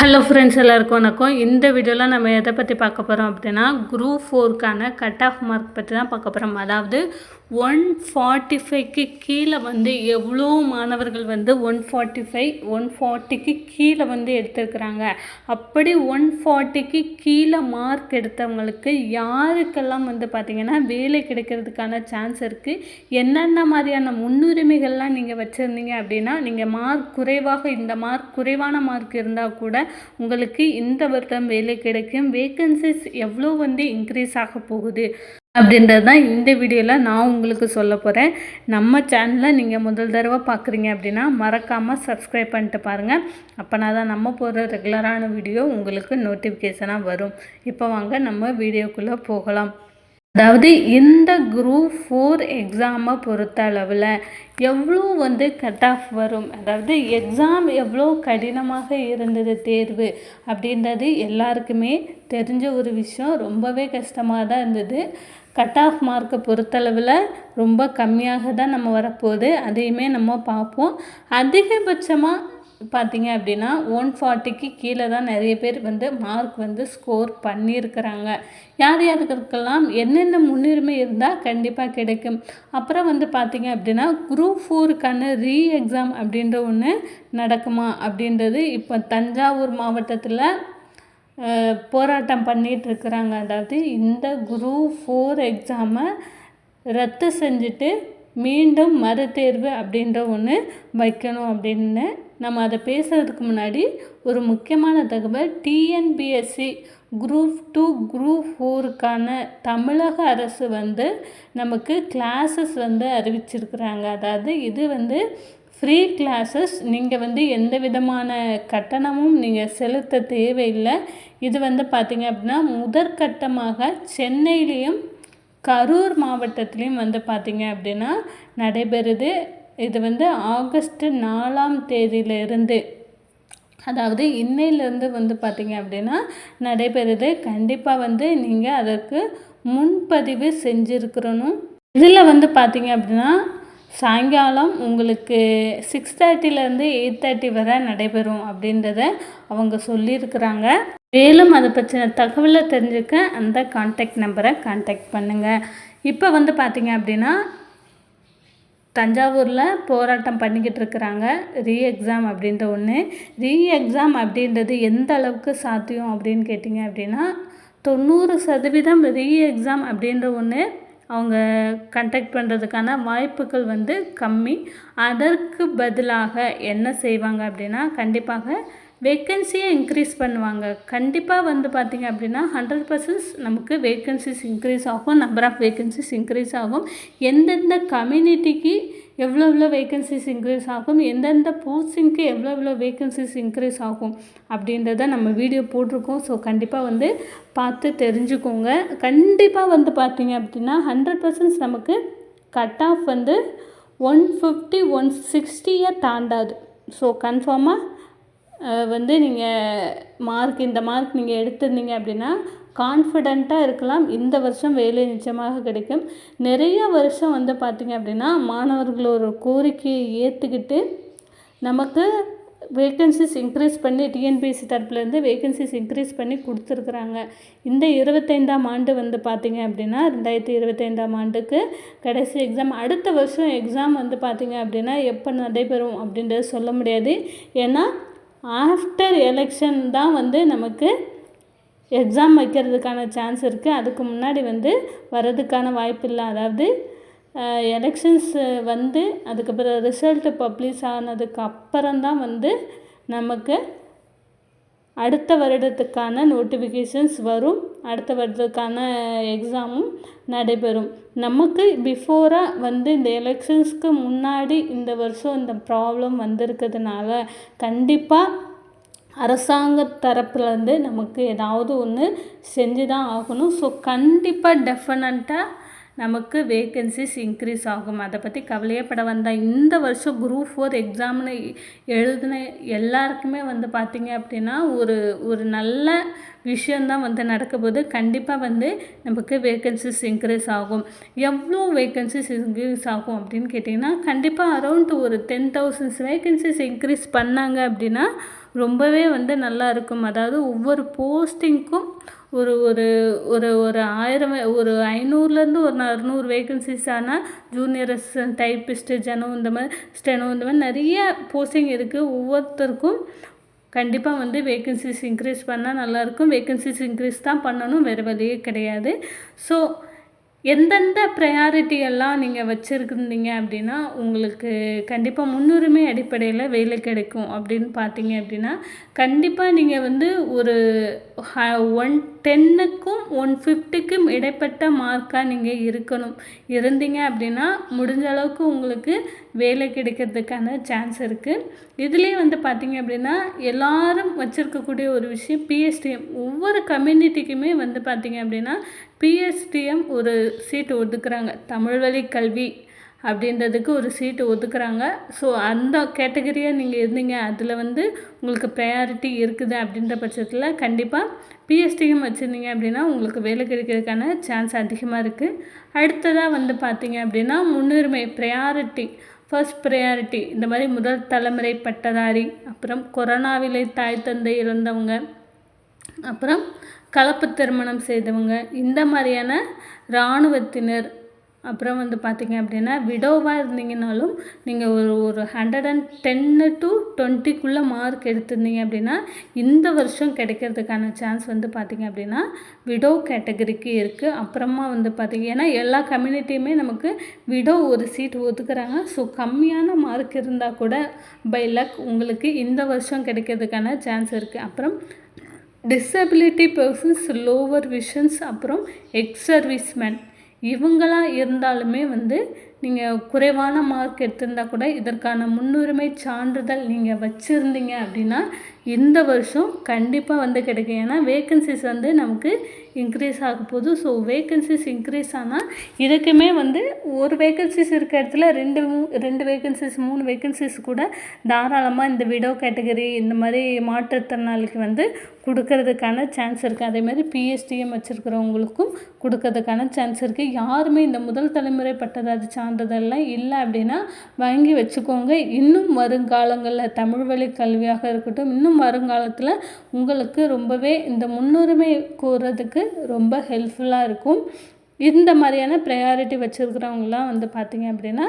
Hello friends, எல்லாருக்கும் வணக்கம். இந்த வீடியோவில் நம்ம எதை பற்றி பார்க்க போகிறோம் அப்படின்னா, குரூப் 4க்கான கட் ஆஃப் மார்க் பற்றி தான் பார்க்க போகிறோம். அதாவது 145க்கு கீழே எவ்வளோ மாணவர்கள் 140க்கு கீழே எடுத்திருக்கிறாங்க. அப்படி 140க்கு கீழே மார்க் எடுத்தவங்களுக்கு யாருக்கெல்லாம் பார்த்திங்கன்னா வேலை கிடைக்கிறதுக்கான சான்ஸ் இருக்குது, என்னென்ன மாதிரியான முன்னுரிமைகள்லாம் நீங்கள் வச்சுருந்தீங்க அப்படின்னா, நீங்கள் மார்க் குறைவாக இந்த மார்க் குறைவான மார்க் இருந்தால் கூட உங்களுக்கு இந்த வருடம் வேலை கிடைக்கும், வேக்கன்சிஸ் எவ்வளோ இன்க்ரீஸ் ஆக போகுது அப்படின்றது தான் இந்த வீடியோவில் நான் உங்களுக்கு சொல்ல போகிறேன். நம்ம சேனலை நீங்கள் முதல் தடவை பார்க்குறீங்க அப்படின்னா மறக்காமல் சப்ஸ்கிரைப் பண்ணிட்டு பாருங்கள். அப்போனா தான் நம்ம போகிற ரெகுலரான வீடியோ உங்களுக்கு நோட்டிஃபிகேஷனாக வரும். இப்போ வாங்க நம்ம வீடியோக்குள்ளே போகலாம். அதாவது இந்த குரூப் 4 எக்ஸாமை பொறுத்த அளவில் எவ்வளோ கட் ஆஃப் வரும், அதாவது எக்ஸாம் எவ்வளோ கடினமாக இருந்தது தேர்வு அப்படின்றது எல்லாருக்குமே தெரிஞ்ச ஒரு விஷயம். ரொம்பவே கஷ்டமாக தான் இருந்தது. கட் ஆஃப் மார்க்கை பொறுத்தளவில் ரொம்ப கம்மியாக தான் நம்ம வரப்போகுது, அதையுமே நம்ம பார்ப்போம். அதிகபட்சமாக பார்த்திங்க அப்படின்னா 140க்கு கீழே தான் நிறைய பேர் மார்க் ஸ்கோர் பண்ணியிருக்கிறாங்க. யார் யாருக்கெல்லாம் என்னென்ன முன்னுரிமை இருந்தால் கண்டிப்பாக கிடைக்கும். அப்புறம் பார்த்திங்க அப்படின்னா குரூப் 4க்கான எக்ஸாம் அப்படின்ற ஒன்று நடக்குமா அப்படின்றது இப்போ தஞ்சாவூர் மாவட்டத்தில் போராட்டம் பண்ணிகிட்ருக்குறாங்க. அதாவது இந்த குரூப் 4 எக்ஸாமை ரத்து செஞ்சுட்டு மீண்டும் மறுதேர்வு அப்படின்ற ஒன்று வைக்கணும் அப்படின்னு நம்ம அதை பேசுகிறதுக்கு முன்னாடி ஒரு முக்கியமான தகவல். டிஎன்பிஎஸ்சி குரூப் 2 குரூப் 4க்கான தமிழக அரசு நமக்கு கிளாஸஸ் அறிவிச்சிருக்கிறாங்க. அதாவது இது ஃப்ரீ கிளாஸஸ். நீங்கள் எந்த விதமான கட்டணமும் நீங்கள் செலுத்த தேவையில்லை. இது பார்த்திங்க அப்படின்னா முதற்கட்டமாக சென்னையிலையும் கரூர் மாவட்டத்துலேயும் பார்த்திங்க அப்படின்னா நடைபெறுது. இது ஆகஸ்ட் 4ஆம் தேதியிலிருந்து, அதாவது இன்னையிலேருந்து பார்த்திங்க அப்படின்னா நடைபெறுது. கண்டிப்பாக நீங்கள் அதற்கு முன்பதிவு செஞ்சுருக்கிறணும். இதில் பார்த்திங்க அப்படின்னா சாயங்காலம் உங்களுக்கு 6:30லேருந்து 8:30 வரை நடைபெறும் அப்படின்றத அவங்க சொல்லியிருக்கிறாங்க. மேலும் அதை பற்றின தகவலை தெரிஞ்சுக்க அந்த கான்டாக்ட் நம்பரை கான்டாக்ட் பண்ணுங்கள். இப்போ பார்த்திங்க அப்படின்னா தஞ்சாவூரில் போராட்டம் பண்ணிக்கிட்டு இருக்கிறாங்க. எக்ஸாம் அப்படின்ற ஒன்று. எக்ஸாம் அப்படின்றது எந்த அளவுக்கு சாத்தியம் அப்படின்னு கேட்டிங்க அப்படின்னா 90% எக்ஸாம் அப்படின்ற ஒன்று அவங்க கண்டக்ட் பண்ணுறதுக்கான வாய்ப்புகள் கம்மி. அதற்கு பதிலாக என்ன செய்வாங்க அப்படின்னா கண்டிப்பாக வேக்கன்சியை இன்க்ரீஸ் பண்ணுவாங்க. கண்டிப்பாக பார்த்திங்க அப்படின்னா 100% நமக்கு வேக்கன்சிஸ் இன்க்ரீஸ் ஆகும், நம்பர் ஆஃப் வேக்கன்சிஸ் இன்க்ரீஸ் ஆகும். எந்தெந்த கம்யூனிட்டிக்கு எவ்வளோ வேக்கன்சிஸ் இன்க்ரீஸ் ஆகும், எந்தெந்த போஸ்டிங்க்கு எவ்வளோ வேக்கன்சிஸ் இன்க்ரீஸ் ஆகும் அப்படின்றத நம்ம வீடியோ போட்டிருக்கோம். ஸோ கண்டிப்பாக பார்த்து தெரிஞ்சுக்கோங்க. கண்டிப்பாக பார்த்திங்க அப்படின்னா 100% நமக்கு கட் ஆஃப் 150 160 தாண்டாது. ஸோ கன்ஃபார்மாக நீங்கள் இந்த மார்க் நீங்கள் எடுத்திருந்தீங்க அப்படின்னா கான்ஃபிடெண்ட்டாக இருக்கலாம். இந்த வருஷம் வேலை நிச்சயமாக கிடைக்கும். நிறைய வருஷம் பார்த்திங்க அப்படின்னா மாணவர்களோட கோரிக்கையை ஏற்றுக்கிட்டு நமக்கு வேக்கன்சிஸ் இன்க்ரீஸ் பண்ணி டிஎன்பிஎஸ்சி தரப்புலேருந்து வேக்கன்சிஸ் இன்க்ரீஸ் பண்ணி கொடுத்துருக்குறாங்க. இந்த 25ஆம் ஆண்டு பார்த்திங்க அப்படின்னா 2025ஆம் ஆண்டுக்கு கடைசி எக்ஸாம். அடுத்த வருஷம் எக்ஸாம் பார்த்திங்க அப்படின்னா எப்போ நடைபெறும் அப்படின்றது சொல்ல முடியாது. ஏன்னா ஆஃப்டர் எலெக்ஷன் தான் நமக்கு எக்ஸாம் வைக்கிறதுக்கான சான்ஸ் இருக்குது. அதுக்கு முன்னாடி வர்றதுக்கான வாய்ப்பு இல்லை. அதாவது எலெக்ஷன்ஸ் அதுக்கப்புறம் ரிசல்ட்டு பப்ளிஷ் ஆனதுக்கு அப்புறம்தான் நமக்கு அடுத்த வருடத்துக்கான நோட்டிஃபிகேஷன்ஸ் வரும். அடுத்த வருடத்துக்கான எக்ஸாமும் நடைபெறும். நமக்கு பிஃபோராக இந்த எலெக்ஷன்ஸ்க்கு முன்னாடி இந்த வருஷம் இந்த ப்ராப்ளம் வந்திருக்கிறதுனால கண்டிப்பாக அரசாங்க தரப்புலேருந்து நமக்கு ஏதாவது ஒன்று செஞ்சு தான் ஆகணும். ஸோ கண்டிப்பாக டெஃபினட்டாக நமக்கு வேக்கன்சிஸ் இன்க்ரீஸ் ஆகும். அதை பற்றி கவலையே பட வந்தால் இந்த வருஷம் குரூப் 4 எக்ஸாம்னு எழுதின எல்லாருக்குமே பார்த்திங்க அப்படின்னா ஒரு நல்ல விஷயந்தான் நடக்க போகுது. கண்டிப்பாக நமக்கு வேக்கன்சிஸ் இன்க்ரீஸ் ஆகும். எவ்வளோ வேக்கன்சிஸ் இன்க்ரீஸ் ஆகும் அப்படின்னு கேட்டிங்கன்னா கண்டிப்பாக அரௌண்ட் ஒரு 10,000 வேக்கன்சிஸ் இன்க்ரீஸ் பண்ணாங்க அப்படின்னா ரொம்பவே வந்து நல்லா இருக்கும். அதாவது ஒவ்வொரு போஸ்டிங்க்கும் ஒரு ஒரு ஒரு ஒரு 1000 ஒரு 500லேருந்து ஒரு 600 வேகன்சிஸ். ஆனால் ஜூனியர் அசிஸ்டன்ட், டைப்பிஸ்ட்டு, இந்த மாதிரி ஸ்டெனோ இந்த மாதிரி நிறைய போஸ்டிங் இருக்குது. ஒவ்வொருத்தருக்கும் கண்டிப்பாக வந்து வேகன்சிஸ் இன்க்ரீஸ் பண்ணால் நல்லாயிருக்கும். வேகன்சிஸ் இன்க்ரீஸ் தான் பண்ணணும், வேறு வழியே கிடையாது. ஸோ எந்தெந்த ப்ரையாரிட்டி எல்லாம் நீங்கள் வச்சுருந்தீங்க அப்படின்னா உங்களுக்கு கண்டிப்பாக முன்னுரிமை அடிப்படையில் வேலை கிடைக்கும் அப்படின்னு பார்த்தீங்க அப்படின்னா, கண்டிப்பாக நீங்கள் வந்து ஒரு 110க்கும் 150க்கும் இடைப்பட்ட மார்க்காக நீங்கள் இருக்கணும். இருந்தீங்க அப்படின்னா முடிஞ்ச அளவுக்கு உங்களுக்கு வேலை கிடைக்கிறதுக்கான சான்ஸ் இருக்குது. இதுலேயே வந்து பார்த்தீங்க அப்படின்னா எல்லாரும் வச்சுருக்கக்கூடிய ஒரு விஷயம் பிஎஸ்டிஎம். ஒவ்வொரு கம்யூனிட்டிக்குமே வந்து பார்த்தீங்க அப்படின்னா பிஎஸ்டிஎம் ஒரு சீட்டு ஒதுக்குறாங்க. தமிழ் வழி கல்வி அப்படின்றதுக்கு ஒரு சீட்டு ஒதுக்குறாங்க. ஸோ அந்த கேட்டகரியாக நீங்கள் இருந்தீங்க, அதில் வந்து உங்களுக்கு ப்ரையாரிட்டி இருக்குது அப்படின்ற பட்சத்தில் கண்டிப்பாக பிஎஸ்டிஎம் வச்சுருந்தீங்க அப்படின்னா உங்களுக்கு வேலை கிடைக்கிறதுக்கான சான்ஸ் அதிகமாக இருக்குது. அடுத்ததாக வந்து பார்த்தீங்க அப்படின்னா முன்னுரிமை ப்ரையாரிட்டி, ஃபர்ஸ்ட் ப்ரையாரிட்டி இந்த மாதிரி முதல் தலைமுறை பட்டதாரி, அப்புறம் கொரோனாவிலே தாய் தந்தை இறந்தவங்க, அப்புறம் கலப்பு திருமணம் செய்தவங்க, இந்த மாதிரியான இராணுவத்தினர், அப்புறம் வந்து பார்த்திங்க அப்படின்னா விடோவாக இருந்தீங்கனாலும் நீங்கள் ஒரு 110 to 20க்குள்ளே மார்க் எடுத்திருந்தீங்க அப்படின்னா இந்த வருஷம் கிடைக்கிறதுக்கான சான்ஸ் வந்து பார்த்திங்க அப்படின்னா விடோ கேட்டகரிக்கு இருக்குது. அப்புறமா வந்து பார்த்திங்க ஏன்னா எல்லா கம்யூனிட்டியுமே நமக்கு விடோ ஒரு சீட் ஒதுக்குறாங்க. ஸோ கம்மியான மார்க் இருந்தால் கூட பை லக் உங்களுக்கு இந்த வருஷம் கிடைக்கிறதுக்கான சான்ஸ் இருக்குது. அப்புறம் டிசபிலிட்டி பர்சன்ஸ், லோவர் விஷன்ஸ், அப்புறம் எக்ஸ் சர்வீஸ்மேன் இவங்களாம் இருந்தாலுமே வந்து நீங்கள் குறைவான மார்க் எடுத்திருந்தால் கூட இதற்கான முன்னுரிமை சான்றிதழ் நீங்கள் வச்சுருந்தீங்க அப்படின்னா இந்த வருஷம் கண்டிப்பாக வந்து கிடைக்கும். ஏன்னா வேக்கன்சிஸ் வந்து நமக்கு இன்க்ரீஸ் ஆக போகுது. ஸோ வேக்கன்சிஸ் இன்க்ரீஸ் ஆனால் இதுக்குமே வந்து ஒரு வேக்கன்சிஸ் இருக்க இடத்துல ரெண்டு வேக்கன்சிஸ் 3 வேக்கன்சிஸ் கூட தாராளமாக இந்த விடோ கேட்டகரி இந்த மாதிரி மாற்றுத்திறனாளிக்கு வந்து கொடுக்கறதுக்கான சான்ஸ் இருக்குது. அதேமாதிரி பிஎஸ்டிஎம் வச்சுருக்கிறவங்களுக்கும் கொடுக்கறதுக்கான சான்ஸ் இருக்குது. யாருமே இந்த முதல் தலைமுறை பட்டதாரி சான்றிதழ்லாம் இல்லை அப்படின்னா வாங்கி வச்சுக்கோங்க. இன்னும் வருங்காலங்களில் தமிழ் வழி கல்வியாக இருக்கட்டும், இன்னும் வருங்காலத்தில் உங்களுக்கு ரொம்பவே இந்த முன்னுரிமை கோர்றதுக்கு ரொம்ப ஹெல்ப்ஃபுல்லாக இருக்கும். இந்த மாதிரியான ப்ரையாரிட்டி வச்சுருக்கிறவங்களாம் வந்து பார்த்திங்க அப்படின்னா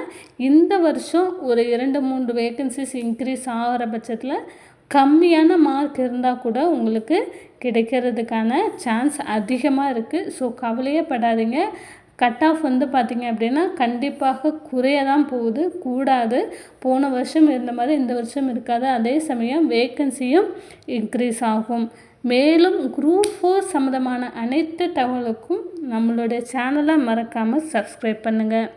இந்த வருஷம் ஒரு 2-3 வேக்கன்சிஸ் இன்க்ரீஸ் ஆகிற பட்சத்தில் கம்மியான மார்க் இருந்தால் கூட உங்களுக்கு கிடைக்கிறதுக்கான சான்ஸ் அதிகமாக இருக்குது. ஸோ கவலையே படாதீங்க. கட் ஆஃப் வந்து பார்த்திங்க அப்படின்னா கண்டிப்பாக குறைய தான் போகுது, கூடாது. போன வருஷம் இருந்த மாதிரி இந்த வருஷம் இருக்காது. அதே சமயம் வேக்கன்சியும் இன்க்ரீஸ் ஆகும். மேலும் குரூப் 4 சம்மந்தமான அனைத்து தகவலுக்கும் நம்மளுடைய சேனலை மறக்காமல் சப்ஸ்கிரைப் பண்ணுங்கள்.